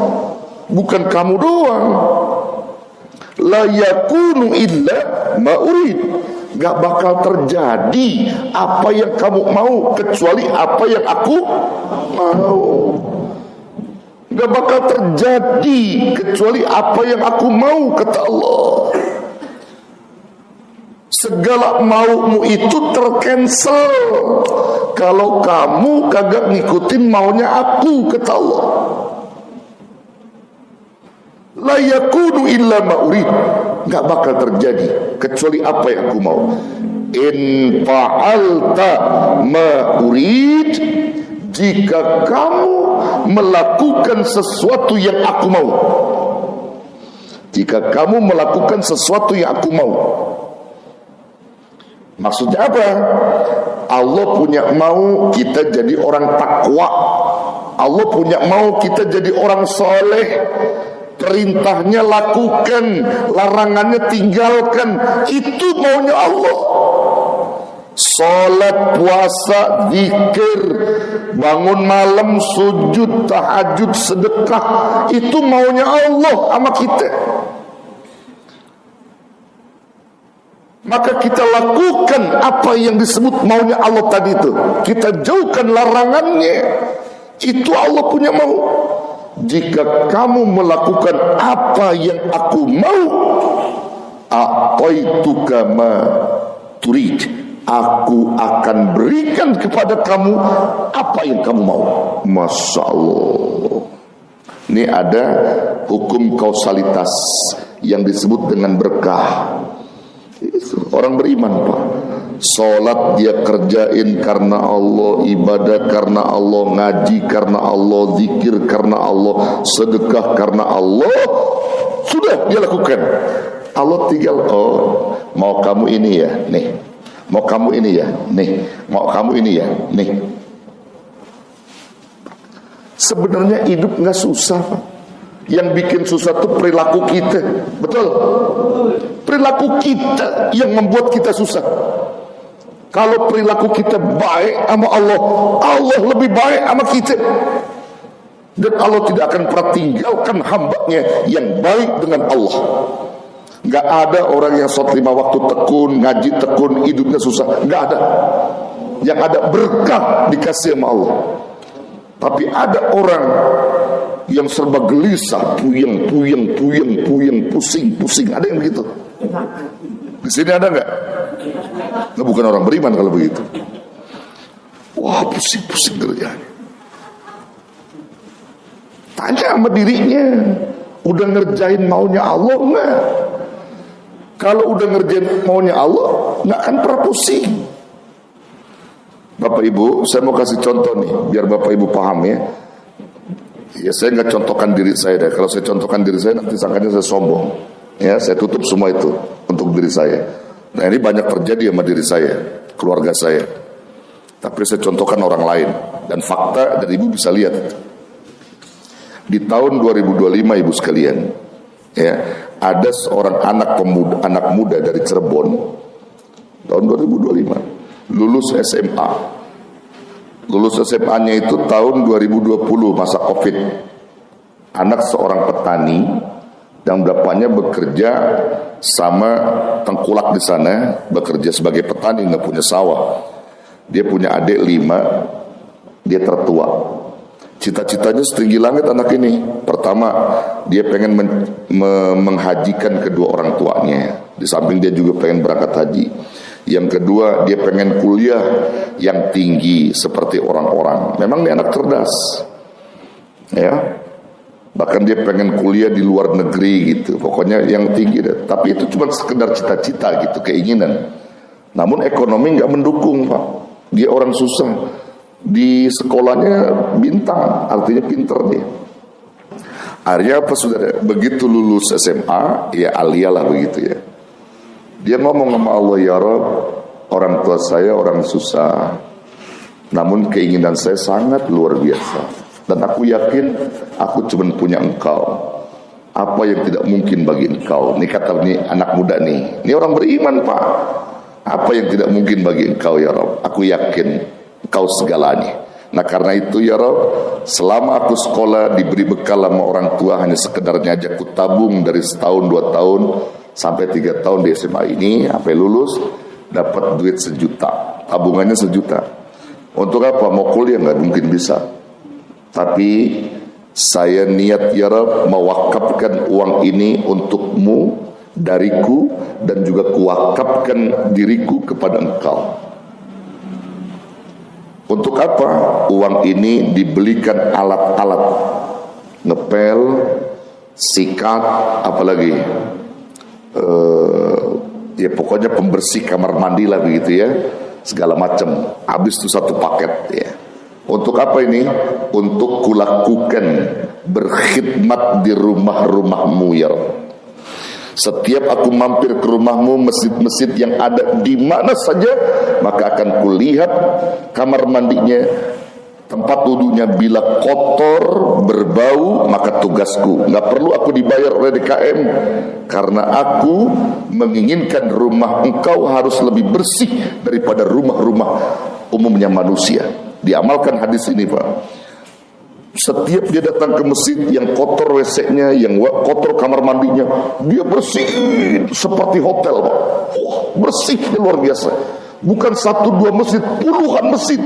Bukan kamu doang. La yakunu illa ma urid, gak bakal terjadi apa yang kamu mau kecuali apa yang aku mau. Gak bakal terjadi kecuali apa yang aku mau, kata Allah. Segala maumu itu tercancel kalau kamu kagak ngikutin maunya aku, kata Allah. La yakunu illa ma urid, gak bakal terjadi kecuali apa yang aku mau. In fa'alta ma urid, jika kamu melakukan sesuatu yang aku mau. Jika kamu melakukan sesuatu yang aku mau. Maksudnya apa? Allah punya mau kita jadi orang takwa. Allah punya mau kita jadi orang soleh. Perintahnya lakukan, larangannya tinggalkan. Itu maunya Allah. Salat, puasa, zikir, bangun malam, sujud, tahajud, sedekah, itu maunya Allah sama kita. Maka kita lakukan apa yang disebut maunya Allah tadi itu. Kita jauhkan larangannya. Itu Allah punya mau. jika kamu melakukan apa yang aku mau, a'taituka ma turid, aku akan berikan kepada kamu apa yang kamu mau. Masya Allah. Ini ada hukum kausalitas yang disebut dengan berkah. Orang beriman, Pak. Salat dia kerjain karena Allah, ibadah karena Allah, ngaji karena Allah, zikir karena Allah, sedekah karena Allah, sudah dia lakukan. Allah tinggal, oh, mau kamu ini ya, nih. Mau kamu ini ya, nih. Mau kamu ini ya, nih. Sebenarnya hidup nggak susah, Pak. Yang bikin susah itu perilaku kita. Betul? Perilaku kita yang membuat kita susah. Kalau perilaku kita baik sama Allah, Allah lebih baik sama kita. Dan Allah tidak akan pernah tinggalkan hambanya yang baik dengan Allah. Gak ada orang yang sholat 5 waktu tekun, ngaji tekun, hidupnya susah. Gak ada. Yang ada berkah dikasih sama Allah. Tapi ada orang yang serba gelisah, puyeng, pusing. Ada yang begitu? Di sini ada nggak? Nah, bukan orang beriman kalau begitu. Wah, pusing kerjanya. Tanya sama dirinya, udah ngerjain maunya Allah nggak? Kalau udah ngerjain maunya Allah, nggak akan pernah pusing. Bapak Ibu, saya mau kasih contoh nih, biar Bapak Ibu paham ya. Ya, saya nggak contohkan diri saya deh. Kalau saya contohkan diri saya, nanti sangkanya saya sombong. Ya, saya tutup semua itu untuk diri saya. Nah, ini banyak terjadi sama diri saya, keluarga saya. Tapi saya contohkan orang lain. Dan fakta, dan Ibu bisa lihat. Di tahun 2025, Ibu sekalian, ya, ada seorang anak muda dari Cirebon, tahun 2025, lulus SMA. Lulus SMA-nya itu tahun 2020, masa Covid. Anak seorang petani dan bapaknya bekerja sama tengkulak di sana, bekerja sebagai petani, nggak punya sawah. Dia punya adik 5, dia tertua. Cita-citanya setinggi langit anak ini. Pertama, dia pengen menghajikan kedua orang tuanya. Di samping dia juga pengen berangkat haji. Yang kedua, dia pengen kuliah yang tinggi seperti orang-orang. Memang dia anak cerdas, ya. Bahkan dia pengen kuliah di luar negeri gitu. Pokoknya yang tinggi deh. Tapi itu cuma sekedar cita-cita gitu, keinginan. Namun ekonomi nggak mendukung, Pak. Dia orang susah. Di sekolahnya bintang, artinya pinter dia. Akhirnya apa, saudara? Begitu lulus SMA, ya alia lah begitu ya. Dia ngomong sama Allah, ya Rabb, orang tua saya orang susah, namun keinginan saya sangat luar biasa. Dan aku yakin aku cuma punya Engkau. Apa yang tidak mungkin bagi Engkau? Ini kata ini anak muda nih. Ini orang beriman, Pak. Apa yang tidak mungkin bagi Engkau, ya Rabb? Aku yakin Engkau segalanya. Nah, karena itu ya Rabb, selama aku sekolah diberi bekal sama orang tua hanya sekedarnya aja aku tabung dari setahun 2 tahun sampai 3 tahun di SMA ini, sampai lulus dapat duit 1 juta, tabungannya 1 juta. Untuk apa? Mau kuliah nggak mungkin bisa. Tapi saya niat ya Rabb mewakafkan uang ini untukmu dariku, dan juga kuwakafkan diriku kepada Engkau. Untuk apa? Uang ini dibelikan alat-alat ngepel, sikat, apalagi ya pokoknya pembersih kamar mandi lah begitu ya, segala macam. Habis itu 1 paket ya. Untuk apa ini? Untuk kulakukan berkhidmat di rumah-rumahmu ya Rabb. Setiap aku mampir ke rumahmu, masjid-masjid yang ada di mana saja, maka akan kulihat kamar mandinya, tempat wudhunya. Bila kotor, berbau, maka tugasku. Nggak perlu aku dibayar oleh DKM, karena aku menginginkan rumah engkau harus lebih bersih daripada rumah-rumah umumnya manusia. Diamalkan hadis ini, Pak. Setiap dia datang ke masjid yang kotor WC-nya, yang kotor kamar mandinya, dia bersih seperti hotel, Pak. Wah, bersihnya luar biasa. Bukan 1-2 masjid, puluhan masjid,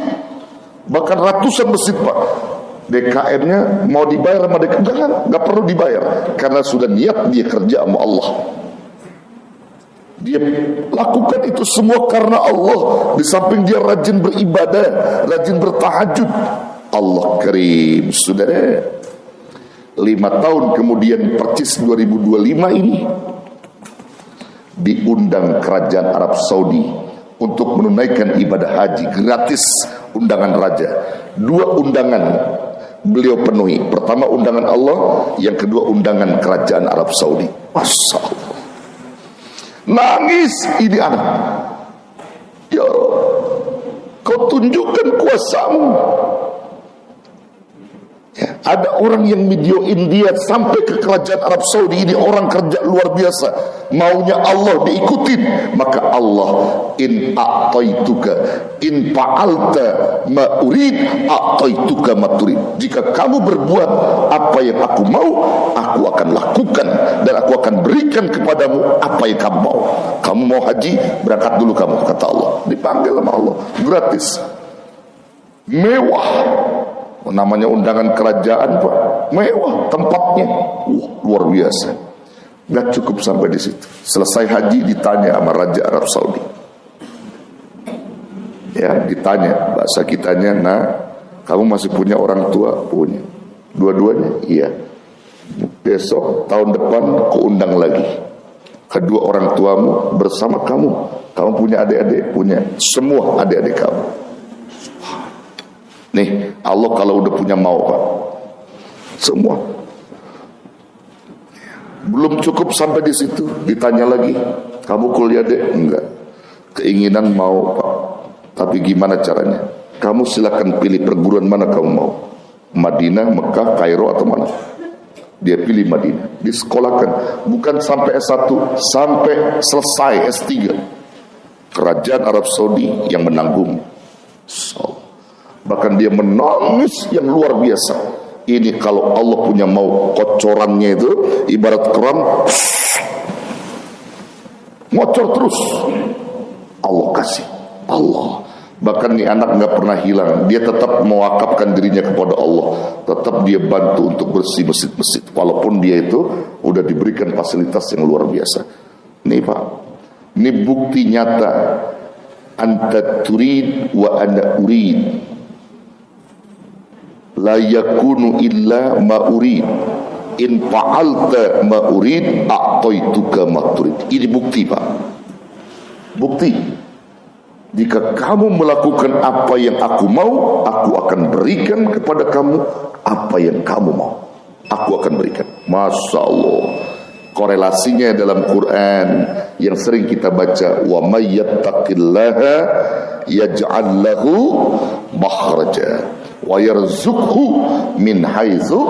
bahkan ratusan masjid, Pak. DKM-nya mau dibayar sama DKM, jangan, nggak perlu dibayar, karena sudah niat dia kerja sama Allah. Dia lakukan itu semua karena Allah. Di samping dia rajin beribadah, rajin bertahajud. Allah karim, saudara. 5 tahun kemudian, persis 2025 ini, diundang kerajaan Arab Saudi untuk menunaikan ibadah haji gratis, undangan raja. 2 undangan beliau penuhi. Pertama undangan Allah, yang kedua undangan kerajaan Arab Saudi. Masya Allah. Nangis ini anak. Ya Allah, kau tunjukkan kuasamu. Ya, ada orang yang videoin dia sampai ke kerajaan Arab Saudi. Ini orang kerja luar biasa, maunya Allah diikutin. Maka Allah, in a'taituka in fa'alta ma urid a'taituka ma turid. Jika kamu berbuat apa yang aku mau, aku akan lakukan, dan aku akan berikan kepadamu apa yang kamu mau. Kamu mau haji, berangkat dulu kamu, kata Allah. Dipanggil sama Allah, gratis, mewah. Namanya undangan kerajaan, Pak, mewah tempatnya, luar biasa. Gak cukup sampai di situ. Selesai haji ditanya sama Raja Arab Saudi. Ya, ditanya bahasa kitanya, nah, kamu masih punya orang tua? Punya. Dua-duanya? Iya. Besok tahun depan aku undang lagi. Kedua orang tuamu bersama kamu. Kamu punya adik-adik? Punya. Semua adik-adik kamu. Nih, Allah kalau udah punya mau, Pak, semua. Belum cukup sampai di situ, ditanya lagi, kamu kuliah deh? Enggak. Keinginan mau, Pak, tapi gimana caranya? Kamu silakan pilih perguruan mana kamu mau, Madinah, Mekah, Kairo, atau mana? Dia pilih Madinah. Disekolahkan, bukan sampai S1, sampai selesai S3. Kerajaan Arab Saudi yang menanggung. Bahkan dia menangis yang luar biasa. Ini kalau Allah punya mau, kocorannya itu ibarat keran, ngocor terus. Allah kasih, Allah. Bahkan nih anak nggak pernah hilang. Dia tetap mewakafkan dirinya kepada Allah. Tetap dia bantu untuk bersih masjid-masjid, walaupun dia itu udah diberikan fasilitas yang luar biasa. Nih Pak, ini bukti nyata. Anta turid wa ana urid, la yakunu illa ma urid, in fa'alta ma urid a'taituka ma turid. Ini bukti, Pak. Bukti. Jika kamu melakukan apa yang aku mau, aku akan berikan kepada kamu apa yang kamu mau. Aku akan berikan. Masya Allah. Korelasinya dalam Quran yang sering kita baca, wa may yattaqillaha yaj'al lahu makhraja wa yarzuqhu min haitsu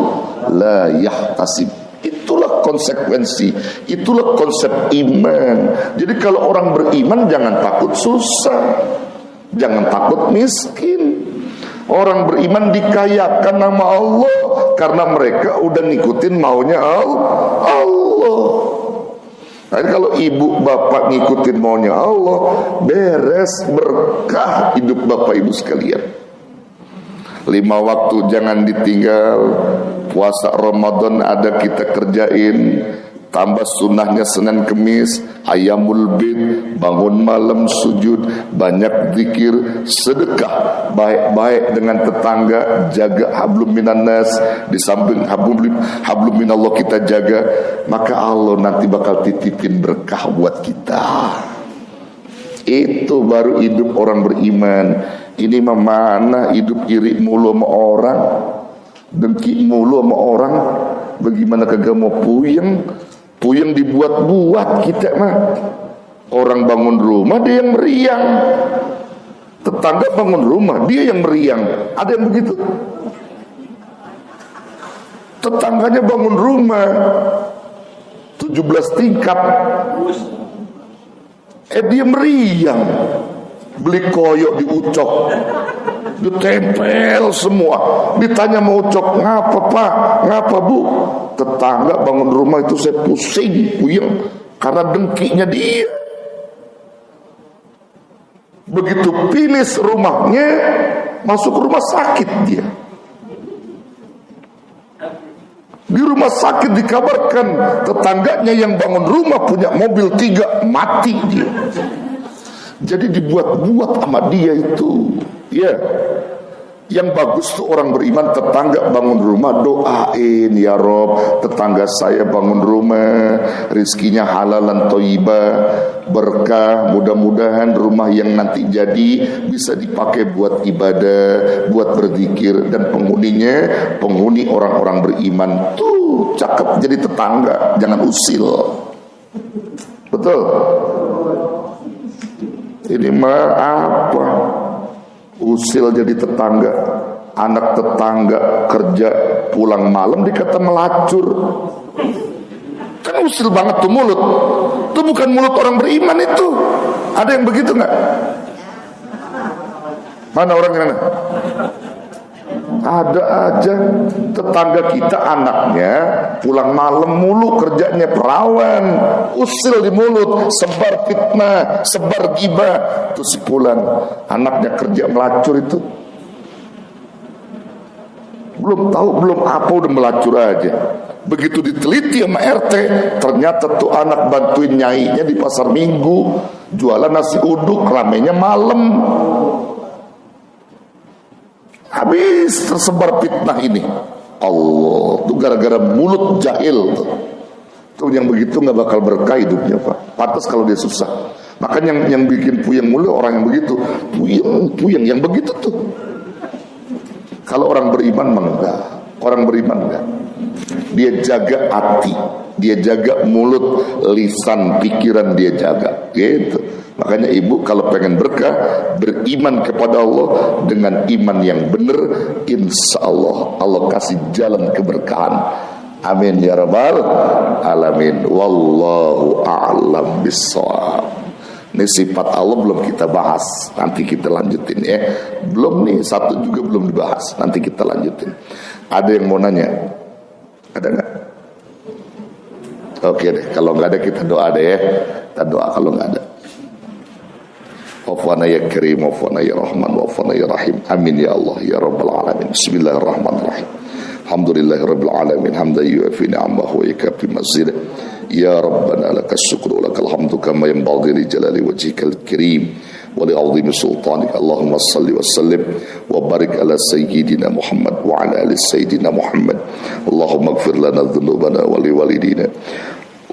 la yahtasib. Itulah konsekuensi, itulah konsep iman. Jadi kalau orang beriman jangan takut susah, jangan takut miskin. Orang beriman dikayakan nama Allah karena mereka udah ngikutin maunya Allah. Nah, kalau ibu bapak ngikutin maunya Allah, beres, berkah hidup bapak ibu sekalian. 5 waktu jangan ditinggal. Puasa Ramadan ada kita kerjain, tambah sunnahnya Senin Kemis, Ayamul Bid, bangun malam sujud, banyak zikir, sedekah, baik-baik dengan tetangga, jaga hablum minan nas, di samping hablum minallah kita jaga, maka Allah nanti bakal titipin berkah buat kita. Itu baru hidup orang beriman. Ini mah mana hidup iri mulu sama orang, dengki mulu sama orang, bagaimana kagak mau puyeng dibuat-buat kita mah. Orang bangun rumah dia yang meriang, tetangga bangun rumah dia yang meriang. Ada yang begitu? Tetangganya bangun rumah 17 tingkat, dia meriang. Beli koyok di Ucok, ditempel semua. Ditanya mau Ucok, ngapa Pak, ngapa Bu? Tetangga bangun rumah itu saya pusing, puyeng karena dengkinya dia. Begitu finish rumahnya, masuk rumah sakit dia. Di rumah sakit dikabarkan tetangganya yang bangun rumah punya mobil 3, mati dia. Jadi dibuat-buat sama dia itu. Ya, yang bagus tuh orang beriman, tetangga bangun rumah doain, ya Rob, tetangga saya bangun rumah, rizkinya halalan thayyibah, berkah, mudah-mudahan rumah yang nanti jadi bisa dipakai buat ibadah, buat berzikir, dan penghuni orang-orang beriman. Tuh cakep jadi tetangga, jangan usil. Betul. Ini mah apa? Usil jadi tetangga. Anak tetangga kerja pulang malam dikata melacur. Kan usil banget tuh mulut. Itu bukan mulut orang beriman itu. Ada yang begitu nggak? Mana orang yang ada aja tetangga kita anaknya pulang malam mulu, kerjanya perawan, usil di mulut, sebar fitnah, sebar gibah. Terus pulang anaknya kerja melacur itu, belum tahu belum apa udah melacur aja. Begitu diteliti sama RT, ternyata tuh anak bantuin nyainya di pasar Minggu jualan nasi uduk, ramenya malam. Habis tersebar fitnah ini. Allah, tuh gara-gara mulut jahil tuh. Tuh yang begitu nggak bakal berkah hidupnya, Pak. Pantas kalau dia susah. Makanya yang bikin puyeng mulu orang yang begitu. Puyeng yang begitu tuh. Kalau orang beriman mah enggak. Orang beriman enggak. Dia jaga hati, dia jaga mulut, lisan, pikiran dia jaga. Gitu. Makanya ibu kalau pengen berkah, beriman kepada Allah dengan iman yang benar, insya Allah Allah kasih jalan keberkahan. Amin ya rabbal alamin. Wallahu a'lam bissawab. Ini sifat Allah belum kita bahas, nanti kita lanjutin ya. Belum nih, satu juga belum dibahas, nanti kita lanjutin. Ada yang mau nanya? Ada nggak? Oke deh, kalau nggak ada kita doa deh ya. Kita doa kalau nggak ada. Wafana ya Karim, wafana ya Rahman, wafana ya Rahim. Amin ya Allah ya Rabbal Alamin. Bismillahirrahmanirrahim. Alhamdulillahi Rabbil Alamin. Hamdan yuafi ni'amahu wa yakafi mazidah. Ya Rabbana lakas syukru lakal hamdu kama yanbaghi li jalali wajhikal karim wa li 'azimi sultanik. Allahumma salli wa sallim wa barik ala sayyidina Muhammad wa ala ali sayyidina Muhammad. Allahumma ighfir lana dhunubana wa li walidina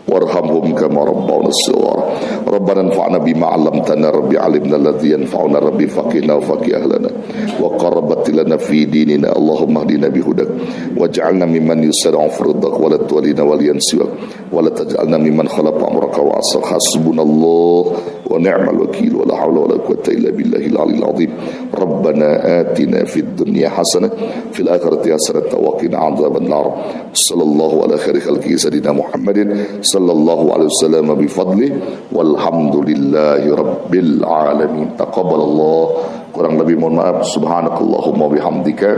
warhamhum kama rabbawna shighara. Rabbana anfa'na bima 'allamtana rabbi 'allimna alladhi yanfa'una rabbi faqihna wa faqih ahlana wa qarrabat lana fi dinina. Allahumma hdina bihudak waj'alna mimman yusari'u fi riddak wa la tuwallina waliyan siwak wa la taj'alna mimman khalaqa amraka wa asar. Hasbunallah wa ni'mal wakeel wa la hawla wa la quwwata illa billahil 'aliyyil 'azim. Rabbana atina fid dunya hasanah fil akhirati hasanah wa qina 'adzaban nar. Sallallahu ala khairi khalqi sayyidina Muhammadin sallallahu alaihi wasallam bi fadli walhamdulillahi rabbil alamin. Taqabbalallah. Kurang lebih mohon maaf. Subhanakallahumma bihamdika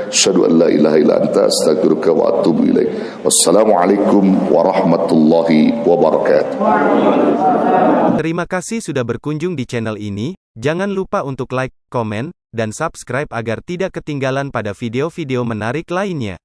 asyhadu an la ilaha illa anta astaghfiruka wa atubu ilaik. Wassalamualaikum warahmatullahi wabarakatuh. Terima kasih sudah berkunjung di channel ini. Jangan lupa untuk like, komen, dan subscribe agar tidak ketinggalan pada video-video menarik lainnya.